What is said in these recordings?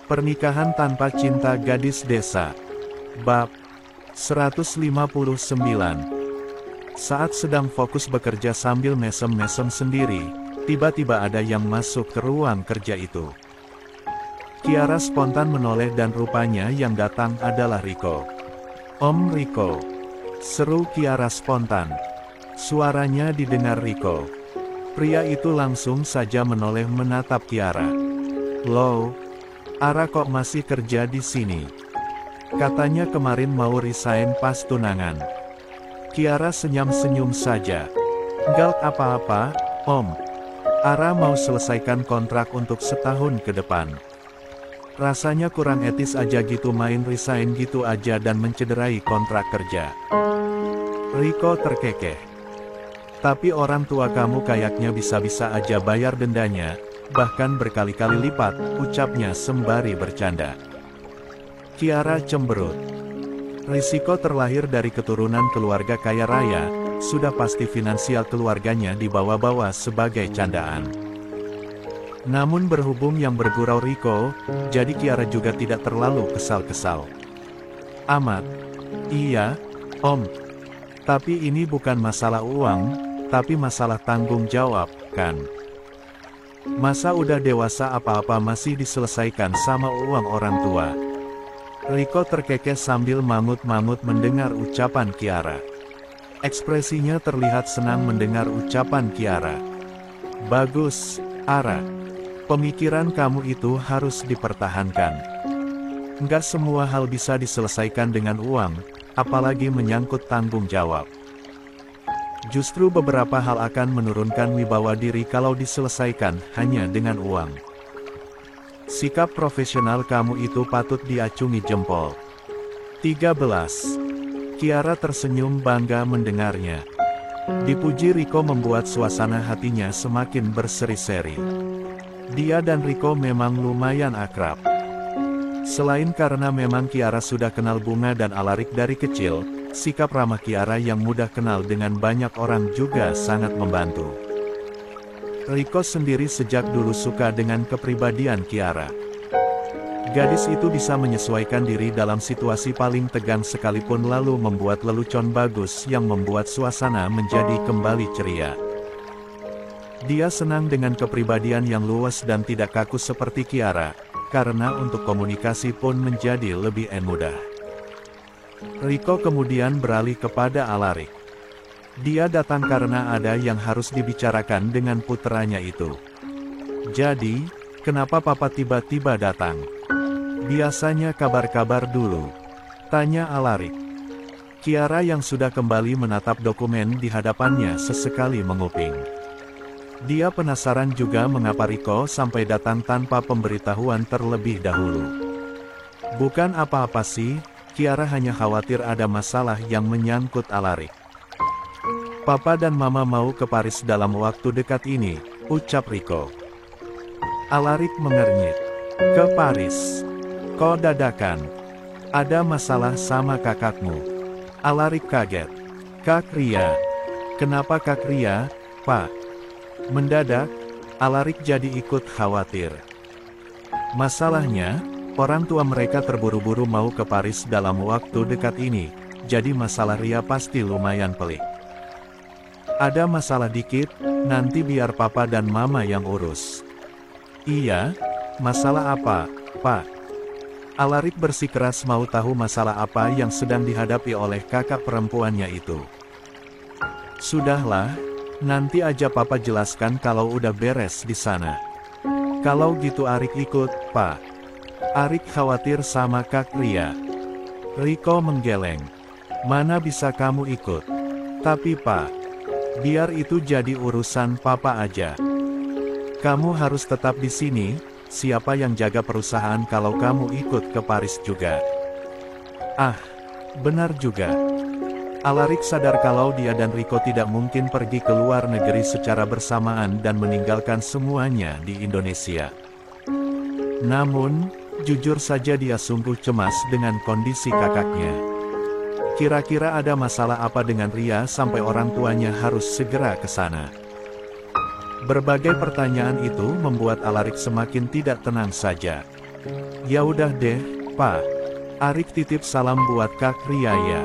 Pernikahan tanpa cinta gadis desa. Bab 159. Saat sedang fokus bekerja sambil mesem-mesem sendiri, tiba-tiba ada yang masuk ke ruang kerja itu. Kiara spontan menoleh dan rupanya yang datang adalah Riko. "Om Riko," seru Kiara spontan. Suaranya didengar Riko. Pria itu langsung saja menoleh menatap Kiara. "Loh, Ara kok masih kerja di sini? Katanya kemarin mau resign pas tunangan." Kiara senyum-senyum saja. "Nggak apa-apa, Om. Ara mau selesaikan kontrak untuk setahun ke depan. Rasanya kurang etis aja gitu main resign gitu aja dan mencederai kontrak kerja." Riko terkekeh. "Tapi orang tua kamu kayaknya bisa-bisa aja bayar dendanya, bahkan berkali-kali lipat," ucapnya sembari bercanda. Kiara cemberut. Risiko terlahir dari keturunan keluarga kaya raya, sudah pasti finansial keluarganya dibawa-bawa sebagai candaan. Namun berhubung yang bergurau Riko, jadi Kiara juga tidak terlalu kesal-kesal. "Amat. Iya, Om. Tapi ini bukan masalah uang, tapi masalah tanggung jawab, kan? Masa udah dewasa apa-apa masih diselesaikan sama uang orang tua?" Riko terkekeh sambil mangut-mangut mendengar ucapan Kiara. Ekspresinya terlihat senang mendengar ucapan Kiara. "Bagus, Ara. Pemikiran kamu itu harus dipertahankan. Nggak semua hal bisa diselesaikan dengan uang, apalagi menyangkut tanggung jawab. Justru beberapa hal akan menurunkan wibawa diri kalau diselesaikan hanya dengan uang. Sikap profesional kamu itu patut diacungi jempol." 13. Kiara tersenyum bangga mendengarnya. Dipuji Riko membuat suasana hatinya semakin berseri-seri. Dia dan Riko memang lumayan akrab. Selain karena memang Kiara sudah kenal Bunga dan Alarik dari kecil, sikap ramah Kiara yang mudah kenal dengan banyak orang juga sangat membantu. Riko sendiri sejak dulu suka dengan kepribadian Kiara. Gadis itu bisa menyesuaikan diri dalam situasi paling tegang sekalipun lalu membuat lelucon bagus yang membuat suasana menjadi kembali ceria. Dia senang dengan kepribadian yang luas dan tidak kaku seperti Kiara, karena untuk komunikasi pun menjadi lebih mudah. Riko kemudian beralih kepada Alarik. Dia datang karena ada yang harus dibicarakan dengan puteranya itu. "Jadi, kenapa Papa tiba-tiba datang? Biasanya kabar-kabar dulu," tanya Alarik. Kiara yang sudah kembali menatap dokumen di hadapannya sesekali menguping. Dia penasaran juga mengapa Riko sampai datang tanpa pemberitahuan terlebih dahulu. "Bukan apa-apa sih, Kiara hanya khawatir ada masalah yang menyangkut Alarik. Papa dan Mama mau ke Paris dalam waktu dekat ini," ucap Riko. Alarik mengernyit. "Ke Paris? Kok dadakan? Ada masalah sama kakakmu?" Alarik kaget. "Kak Ria." "Kenapa Kak Ria, Pak?" Mendadak, Alarik jadi ikut khawatir. "Masalahnya, orang tua mereka terburu-buru mau ke Paris dalam waktu dekat ini, jadi masalah Ria pasti lumayan pelik. Ada masalah dikit, nanti biar Papa dan Mama yang urus." "Iya? Masalah apa, Pak?" Alarik bersikeras mau tahu masalah apa yang sedang dihadapi oleh kakak perempuannya itu. "Sudahlah, nanti aja Papa jelaskan kalau udah beres di sana." "Kalau gitu Arik ikut, Pak." Arik khawatir sama Kak Ria. Riko menggeleng. "Mana bisa kamu ikut? Tapi Pak, biar itu jadi urusan Papa aja. Kamu harus tetap di sini, siapa yang jaga perusahaan kalau kamu ikut ke Paris juga?" "Ah, benar juga." Alarik sadar kalau dia dan Riko tidak mungkin pergi ke luar negeri secara bersamaan dan meninggalkan semuanya di Indonesia. Namun, jujur saja dia sungguh cemas dengan kondisi kakaknya. Kira-kira ada masalah apa dengan Ria sampai orang tuanya harus segera ke sana? Berbagai pertanyaan itu membuat Alarik semakin tidak tenang saja. Ya udah deh, Pak. Arik titip salam buat Kak Ria ya.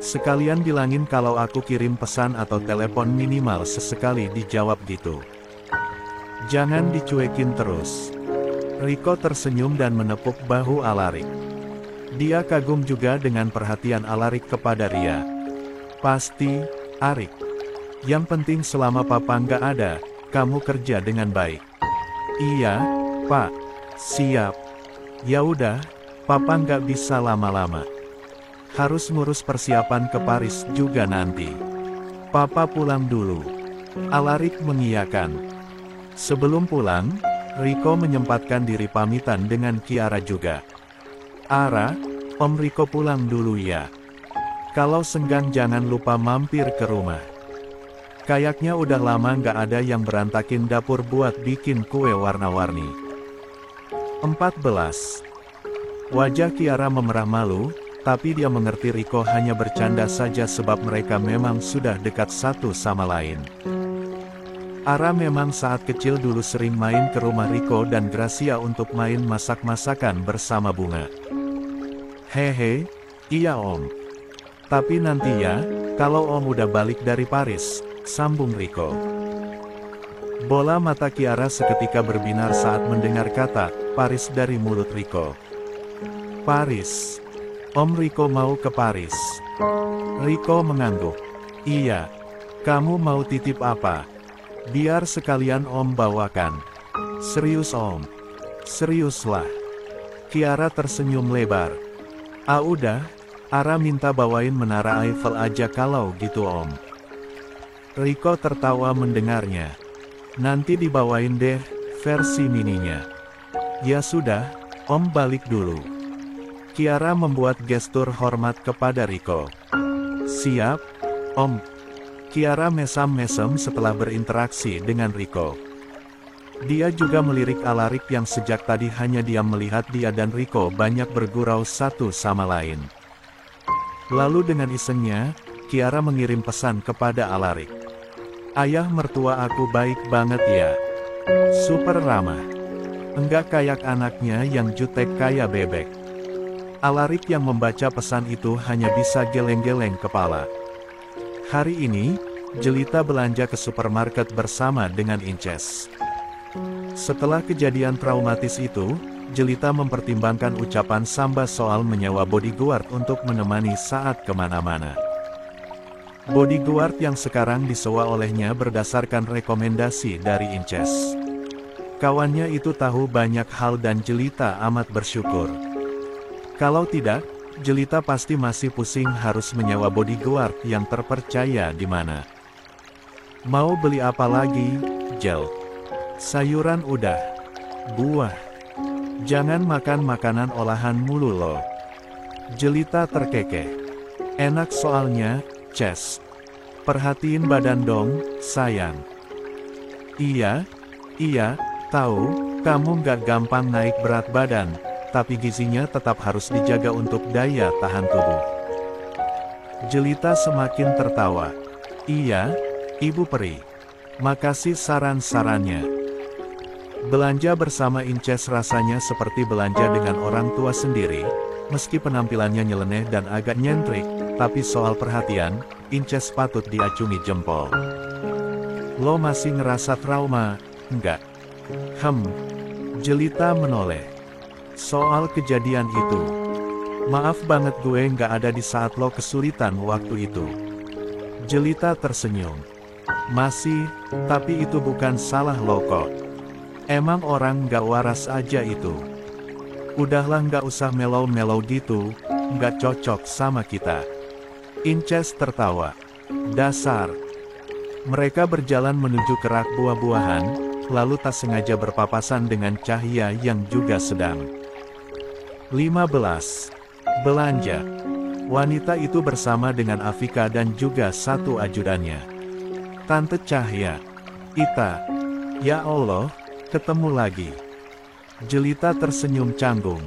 Sekalian bilangin kalau aku kirim pesan atau telepon minimal sesekali dijawab gitu. Jangan dicuekin terus. Riko tersenyum dan menepuk bahu Alarik. Dia kagum juga dengan perhatian Alarik kepada Ria. Pasti, Arik. Yang penting selama Papa nggak ada, kamu kerja dengan baik. Iya, Pak. Siap. Ya udah, Papa nggak bisa lama-lama. Harus ngurus persiapan ke Paris juga nanti. Papa pulang dulu. Alarik mengiyakan. Sebelum pulang, Riko menyempatkan diri pamitan dengan Kiara juga. Ara, Om Riko pulang dulu ya. Kalau senggang jangan lupa mampir ke rumah. Kayaknya udah lama nggak ada yang berantakin dapur buat bikin kue warna-warni. 14. Wajah Kiara memerah malu, tapi dia mengerti Riko hanya bercanda saja sebab mereka memang sudah dekat satu sama lain. Ara memang saat kecil dulu sering main ke rumah Riko dan Gracia untuk main masak-masakan bersama Bunga. Hehe, iya Om. Tapi nanti ya, kalau Om udah balik dari Paris, sambung Riko. Bola mata Kiara seketika berbinar saat mendengar kata Paris dari mulut Riko. Paris. Om Riko mau ke Paris. Riko mengangguk. Iya. Kamu mau titip apa? Biar sekalian Om bawakan. Serius Om. Seriuslah. Kiara tersenyum lebar. Ah udah, Ara minta bawain menara Eiffel aja kalau gitu Om. Riko tertawa mendengarnya. Nanti dibawain deh, versi mininya. Ya sudah, Om balik dulu. Kiara membuat gestur hormat kepada Riko. Siap, Om. Kiara mesam-mesem setelah berinteraksi dengan Riko. Dia juga melirik Alarik yang sejak tadi hanya diam melihat dia dan Riko banyak bergurau satu sama lain. Lalu dengan isengnya, Kiara mengirim pesan kepada Alarik. Ayah mertua aku baik banget ya. Super ramah. Enggak kayak anaknya yang jutek kayak bebek. Alarik yang membaca pesan itu hanya bisa geleng-geleng kepala. Hari ini, Jelita belanja ke supermarket bersama dengan Inces. Setelah kejadian traumatis itu, Jelita mempertimbangkan ucapan Samba soal menyewa bodyguard untuk menemani saat kemana-mana. Bodyguard yang sekarang disewa olehnya berdasarkan rekomendasi dari Inces. Kawannya itu tahu banyak hal dan Jelita amat bersyukur. Kalau tidak, Jelita pasti masih pusing harus menyewa bodyguard yang terpercaya di mana. Mau beli apa lagi, Jel? Sayuran udah. Buah. Jangan makan makanan olahan mulu loh. Jelita terkekeh. Enak soalnya, Ces. Perhatiin badan dong, sayang. Iya, tahu, kamu gak gampang naik berat badan, tapi gizinya tetap harus dijaga untuk daya tahan tubuh. Jelita semakin tertawa. Iya, Ibu Peri. Makasih saran-sarannya. Belanja bersama Inces rasanya seperti belanja dengan orang tua sendiri, meski penampilannya nyeleneh dan agak nyentrik, tapi soal perhatian, Inces patut diacungi jempol. Lo masih ngerasa trauma, enggak? Jelita menoleh. Soal kejadian itu. Maaf banget gue nggak ada di saat lo kesulitan waktu itu. Jelita tersenyum. Masih, tapi itu bukan salah lo kok. Emang orang nggak waras aja itu. Udahlah nggak usah melow-melow gitu, nggak cocok sama kita. Inces tertawa. Dasar. Mereka berjalan menuju ke rak buah-buahan, lalu tak sengaja berpapasan dengan Cahya yang juga sedang 15. Belanja. Wanita itu bersama dengan Afika dan juga satu ajudannya. Tante Cahya. Ita. Ya Allah, ketemu lagi. Jelita tersenyum canggung.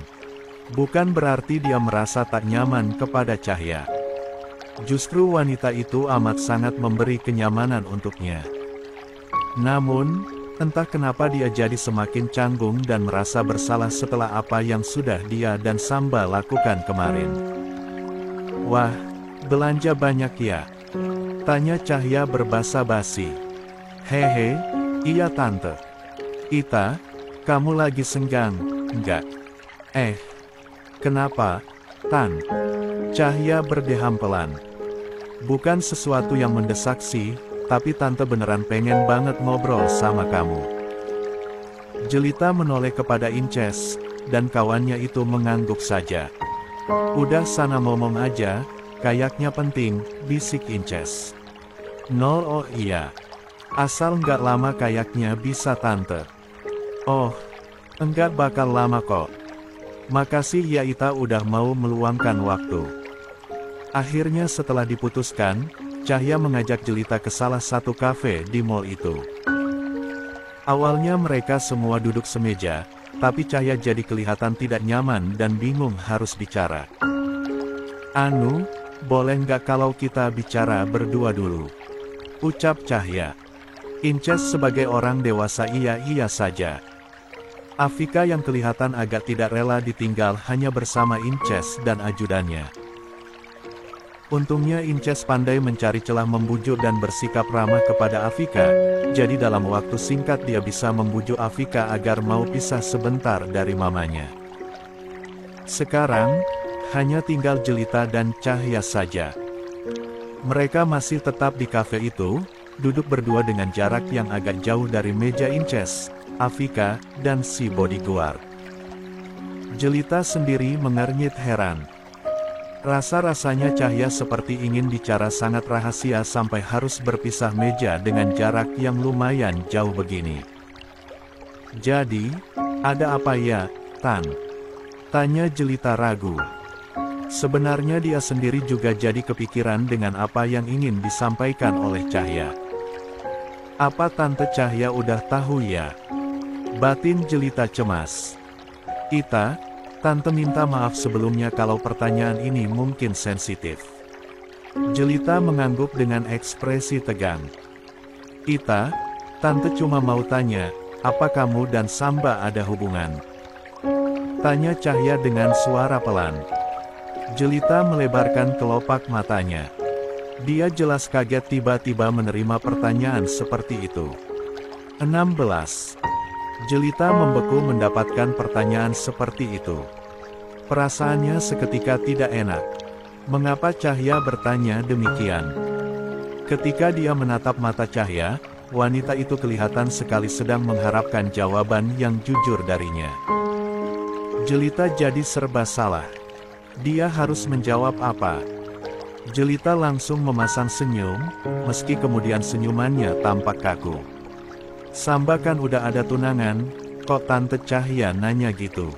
Bukan berarti dia merasa tak nyaman kepada Cahya. Justru wanita itu amat sangat memberi kenyamanan untuknya. Namun, Entah kenapa dia jadi semakin canggung dan merasa bersalah setelah apa yang sudah dia dan Samba lakukan kemarin. "Wah, belanja banyak ya?" tanya Cahya berbasa-basi. "Hehe, iya tante." "Ita, kamu lagi senggang, enggak?" Kenapa, Tan?" Cahya berdeham pelan. "Bukan sesuatu yang mendesak sih, tapi tante beneran pengen banget ngobrol sama kamu." Jelita menoleh kepada Inces, dan kawannya itu mengangguk saja. "Udah sana ngomong aja, kayaknya penting," bisik Inces. "Nol, oh iya. Asal nggak lama kayaknya bisa tante." "Oh, enggak bakal lama kok. Makasih ya Ita udah mau meluangkan waktu." Akhirnya setelah diputuskan, Cahya mengajak Jelita ke salah satu kafe di mall itu. Awalnya mereka semua duduk semeja, tapi Cahya jadi kelihatan tidak nyaman dan bingung harus bicara. "Anu, boleh nggak kalau kita bicara berdua dulu?" ucap Cahya. Inces sebagai orang dewasa iya saja. Afika yang kelihatan agak tidak rela ditinggal hanya bersama Inces dan ajudannya. Untungnya Inces pandai mencari celah membujuk dan bersikap ramah kepada Afika, jadi dalam waktu singkat dia bisa membujuk Afika agar mau pisah sebentar dari mamanya. Sekarang, hanya tinggal Jelita dan Cahya saja. Mereka masih tetap di kafe itu, duduk berdua dengan jarak yang agak jauh dari meja Inces, Afika, dan si bodyguard. Jelita sendiri mengernyit heran. Rasa-rasanya Cahya seperti ingin bicara sangat rahasia sampai harus berpisah meja dengan jarak yang lumayan jauh begini. "Jadi, ada apa ya, Tan?" tanya Jelita ragu. Sebenarnya dia sendiri juga jadi kepikiran dengan apa yang ingin disampaikan oleh Cahya. "Apa Tante Cahya udah tahu ya?" batin Jelita cemas. "Ita, Tante minta maaf sebelumnya kalau pertanyaan ini mungkin sensitif." Jelita mengangguk dengan ekspresi tegang. "Ita, Tante cuma mau tanya, apa kamu dan Samba ada hubungan?" tanya Cahya dengan suara pelan. Jelita melebarkan kelopak matanya. Dia jelas kaget tiba-tiba menerima pertanyaan seperti itu. 16. Jelita membeku mendapatkan pertanyaan seperti itu. Perasaannya seketika tidak enak. Mengapa Cahya bertanya demikian? Ketika dia menatap mata Cahya, wanita itu kelihatan sekali sedang mengharapkan jawaban yang jujur darinya. Jelita jadi serba salah. Dia harus menjawab apa? Jelita langsung memasang senyum, meski kemudian senyumannya tampak kaku. "Samba kan udah ada tunangan, kok Tante Cahya nanya gitu?"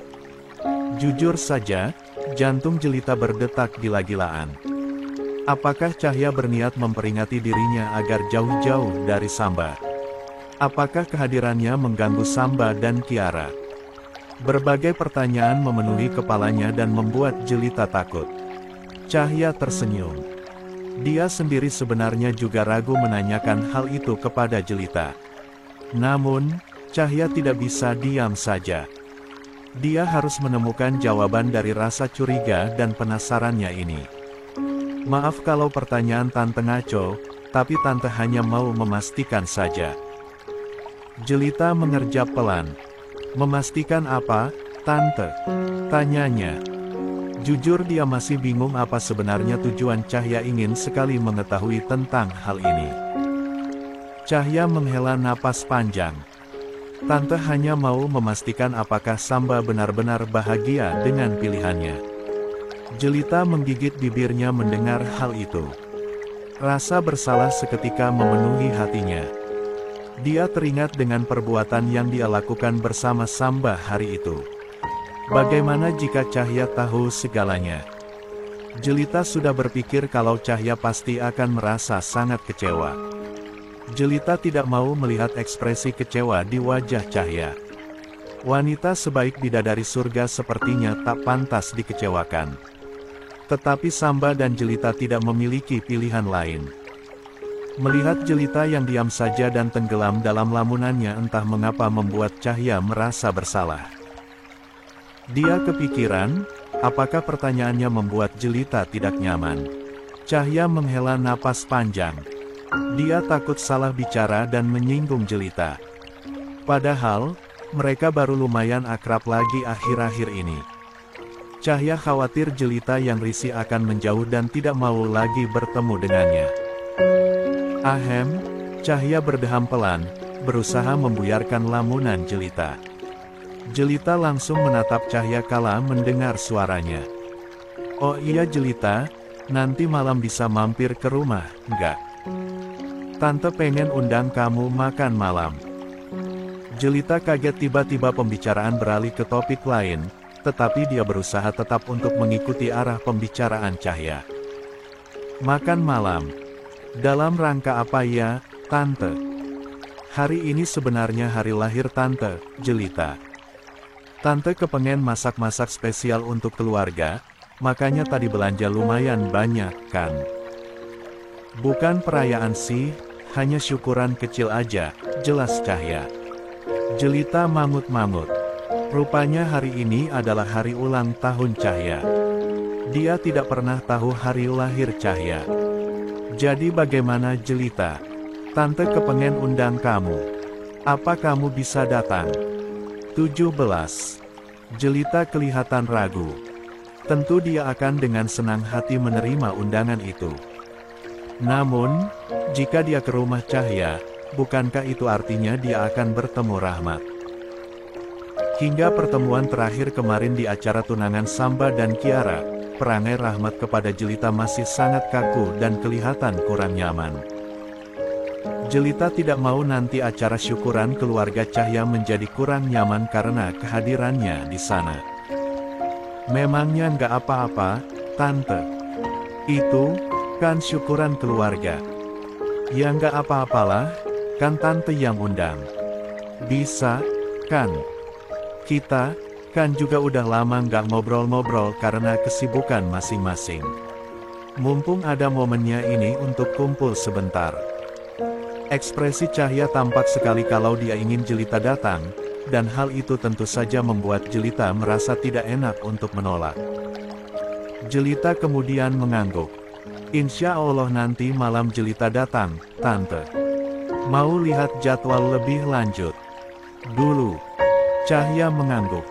Jujur saja, jantung Jelita berdetak gila-gilaan. Apakah Cahya berniat memperingati dirinya agar jauh-jauh dari Samba? Apakah kehadirannya mengganggu Samba dan Kiara? Berbagai pertanyaan memenuhi kepalanya dan membuat Jelita takut. Cahya tersenyum. Dia sendiri sebenarnya juga ragu menanyakan hal itu kepada Jelita. Namun, Cahya tidak bisa diam saja. Dia harus menemukan jawaban dari rasa curiga dan penasarannya ini. "Maaf kalau pertanyaan Tante ngaco, tapi Tante hanya mau memastikan saja." Jelita mengerjap pelan. "Memastikan apa, Tante?" tanyanya. Jujur dia masih bingung apa sebenarnya tujuan Cahya ingin sekali mengetahui tentang hal ini. Cahya menghela napas panjang. "Tante hanya mau memastikan apakah Samba benar-benar bahagia dengan pilihannya." Jelita menggigit bibirnya mendengar hal itu. Rasa bersalah seketika memenuhi hatinya. Dia teringat dengan perbuatan yang dia lakukan bersama Samba hari itu. Bagaimana jika Cahya tahu segalanya? Jelita sudah berpikir kalau Cahya pasti akan merasa sangat kecewa. Jelita tidak mau melihat ekspresi kecewa di wajah Cahya. Wanita sebaik bidadari surga sepertinya tak pantas dikecewakan. Tetapi Samba dan Jelita tidak memiliki pilihan lain. Melihat Jelita yang diam saja dan tenggelam dalam lamunannya entah mengapa membuat Cahya merasa bersalah. Dia kepikiran, apakah pertanyaannya membuat Jelita tidak nyaman. Cahya menghela napas panjang. Dia takut salah bicara dan menyinggung Jelita. Padahal, mereka baru lumayan akrab lagi akhir-akhir ini. Cahya khawatir Jelita yang risih akan menjauh dan tidak mau lagi bertemu dengannya. Ahem, Cahya berdeham pelan, berusaha membuyarkan lamunan Jelita. Jelita langsung menatap Cahya kala mendengar suaranya. Oh iya Jelita, nanti malam bisa mampir ke rumah, enggak? Tante pengen undang kamu makan malam. Jelita kaget tiba-tiba pembicaraan beralih ke topik lain, tetapi dia berusaha tetap untuk mengikuti arah pembicaraan Cahya. Makan malam. Dalam rangka apa ya, Tante? Hari ini sebenarnya hari lahir Tante, Jelita. Tante kepengen masak-masak spesial untuk keluarga, makanya tadi belanja lumayan banyak, kan? Bukan perayaan sih, hanya syukuran kecil aja, jelas Cahya. Jelita mangut-mangut. Rupanya hari ini adalah hari ulang tahun Cahya. Dia tidak pernah tahu hari lahir Cahya. Jadi bagaimana Jelita? Tante kepengen undang kamu. Apa kamu bisa datang? 17. Jelita kelihatan ragu. Tentu dia akan dengan senang hati menerima undangan itu. Namun, jika dia ke rumah Cahya, bukankah itu artinya dia akan bertemu Rahmat? Hingga pertemuan terakhir kemarin di acara tunangan Samba dan Kiara, perangai Rahmat kepada Jelita masih sangat kaku dan kelihatan kurang nyaman. Jelita tidak mau nanti acara syukuran keluarga Cahya menjadi kurang nyaman karena kehadirannya di sana. Memangnya nggak apa-apa, Tante? Itu, kan syukuran keluarga. Ya nggak apa-apalah, kan Tante yang undang. Bisa, kan? Kita, kan juga udah lama nggak ngobrol-ngobrol karena kesibukan masing-masing. Mumpung ada momennya ini untuk kumpul sebentar. Ekspresi Cahya tampak sekali kalau dia ingin Jelita datang, dan hal itu tentu saja membuat Jelita merasa tidak enak untuk menolak. Jelita kemudian mengangguk. Insya Allah nanti malam Jelita datang, Tante. Mau lihat jadwal lebih lanjut dulu. Cahya mengangguk.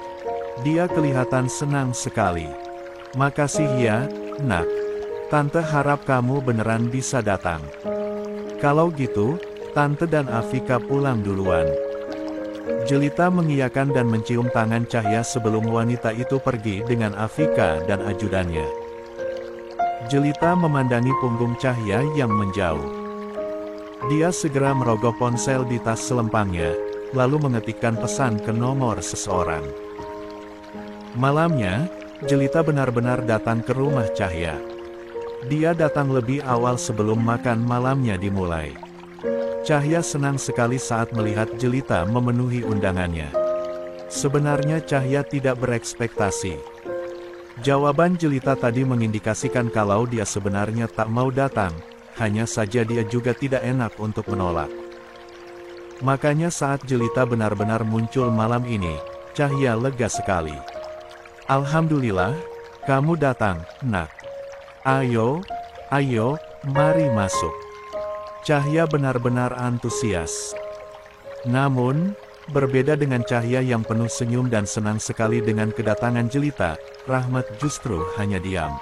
Dia kelihatan senang sekali. Makasih ya, Nak. Tante harap kamu beneran bisa datang. Kalau gitu, Tante dan Afika pulang duluan. Jelita mengiyakan dan mencium tangan Cahya sebelum wanita itu pergi dengan Afika dan ajudannya. Jelita memandangi punggung Cahya yang menjauh. Dia segera merogoh ponsel di tas selempangnya, lalu mengetikkan pesan ke nomor seseorang. Malamnya, Jelita benar-benar datang ke rumah Cahya. Dia datang lebih awal sebelum makan malamnya dimulai. Cahya senang sekali saat melihat Jelita memenuhi undangannya. Sebenarnya Cahya tidak berekspektasi. Jawaban Jelita tadi mengindikasikan kalau dia sebenarnya tak mau datang, hanya saja dia juga tidak enak untuk menolak. Makanya saat Jelita benar-benar muncul malam ini, Cahya lega sekali. Alhamdulillah, kamu datang, Nak. Ayo, mari masuk. Cahya benar-benar antusias. Namun, berbeda dengan Cahya yang penuh senyum dan senang sekali dengan kedatangan Jelita, Rahmat justru hanya diam.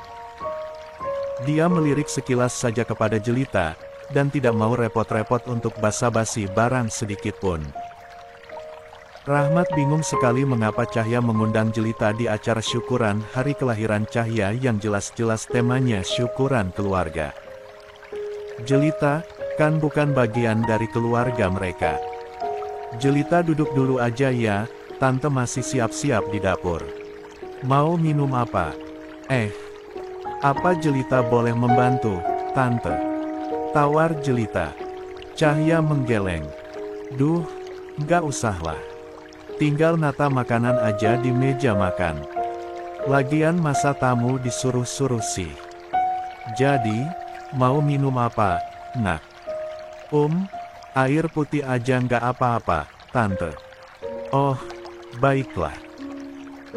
Dia melirik sekilas saja kepada Jelita, dan tidak mau repot-repot untuk basa-basi barang sedikit pun. Rahmat bingung sekali mengapa Cahya mengundang Jelita di acara syukuran hari kelahiran Cahya yang jelas-jelas temanya syukuran keluarga. Jelita, kan bukan bagian dari keluarga mereka. Jelita duduk dulu aja ya, Tante masih siap-siap di dapur. Mau minum apa? Apa Jelita boleh membantu, Tante? Tawar Jelita. Cahya menggeleng. Duh, nggak usahlah. Tinggal nata makanan aja di meja makan. Lagian masa tamu disuruh-suruh sih. Jadi, mau minum apa, Nak? Air putih aja nggak apa-apa, Tante. Oh, baiklah.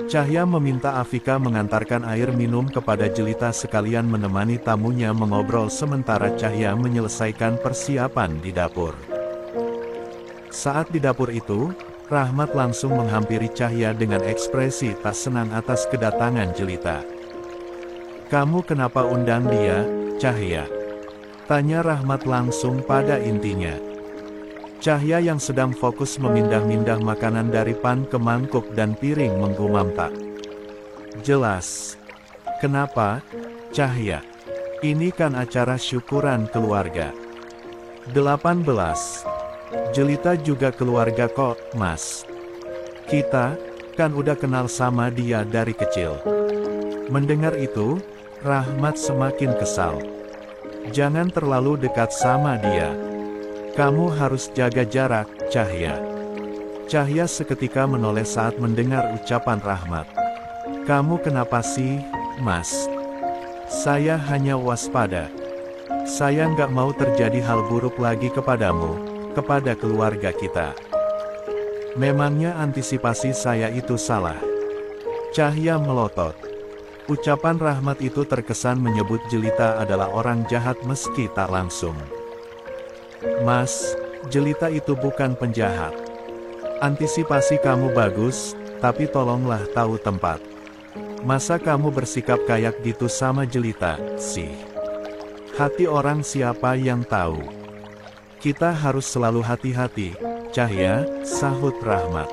Cahya meminta Afika mengantarkan air minum kepada Jelita sekalian menemani tamunya mengobrol sementara Cahya menyelesaikan persiapan di dapur. Saat di dapur itu, Rahmat langsung menghampiri Cahya dengan ekspresi tak senang atas kedatangan Jelita. "Kamu kenapa undang dia, Cahya?" tanya Rahmat langsung pada intinya. Cahya yang sedang fokus memindah-mindah makanan dari pan ke mangkuk dan piring menggumam tak jelas. "Kenapa, Cahya? Ini kan acara syukuran keluarga." 18. "Jelita juga keluarga kok, Mas. Kita kan udah kenal sama dia dari kecil." Mendengar itu, Rahmat semakin kesal. "Jangan terlalu dekat sama dia. Kamu harus jaga jarak, Cahya." Cahya seketika menoleh saat mendengar ucapan Rahmat. "Kamu kenapa sih, Mas?" "Saya hanya waspada. Saya nggak mau terjadi hal buruk lagi kepadamu, kepada keluarga kita. Memangnya antisipasi saya itu salah?" Cahya melotot. Ucapan Rahmat itu terkesan menyebut Jelita adalah orang jahat meski tak langsung. "Mas, Jelita itu bukan penjahat. Antisipasi kamu bagus, tapi tolonglah tahu tempat. Masa kamu bersikap kayak gitu sama Jelita, sih? Hati orang siapa yang tahu? Kita harus selalu hati-hati, Cahya," sahut Rahmat.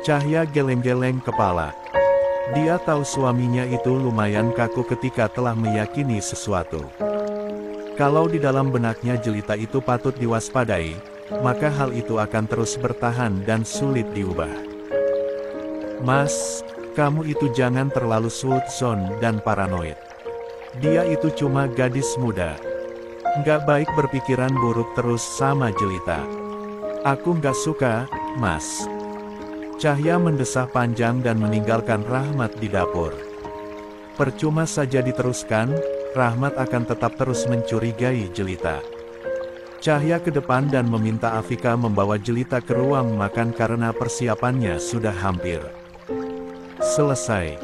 Cahya geleng-geleng kepala. Dia tahu suaminya itu lumayan kaku ketika telah meyakini sesuatu. Kalau di dalam benaknya Jelita itu patut diwaspadai, maka hal itu akan terus bertahan dan sulit diubah. "Mas, kamu itu jangan terlalu suudzon dan paranoid. Dia itu cuma gadis muda. Nggak baik berpikiran buruk terus sama Jelita. Aku nggak suka, Mas." Cahya mendesah panjang dan meninggalkan Rahmat di dapur. Percuma saja diteruskan, Rahmat akan tetap terus mencurigai Jelita. Cahya ke depan dan meminta Afika membawa Jelita ke ruang makan karena persiapannya sudah hampir selesai.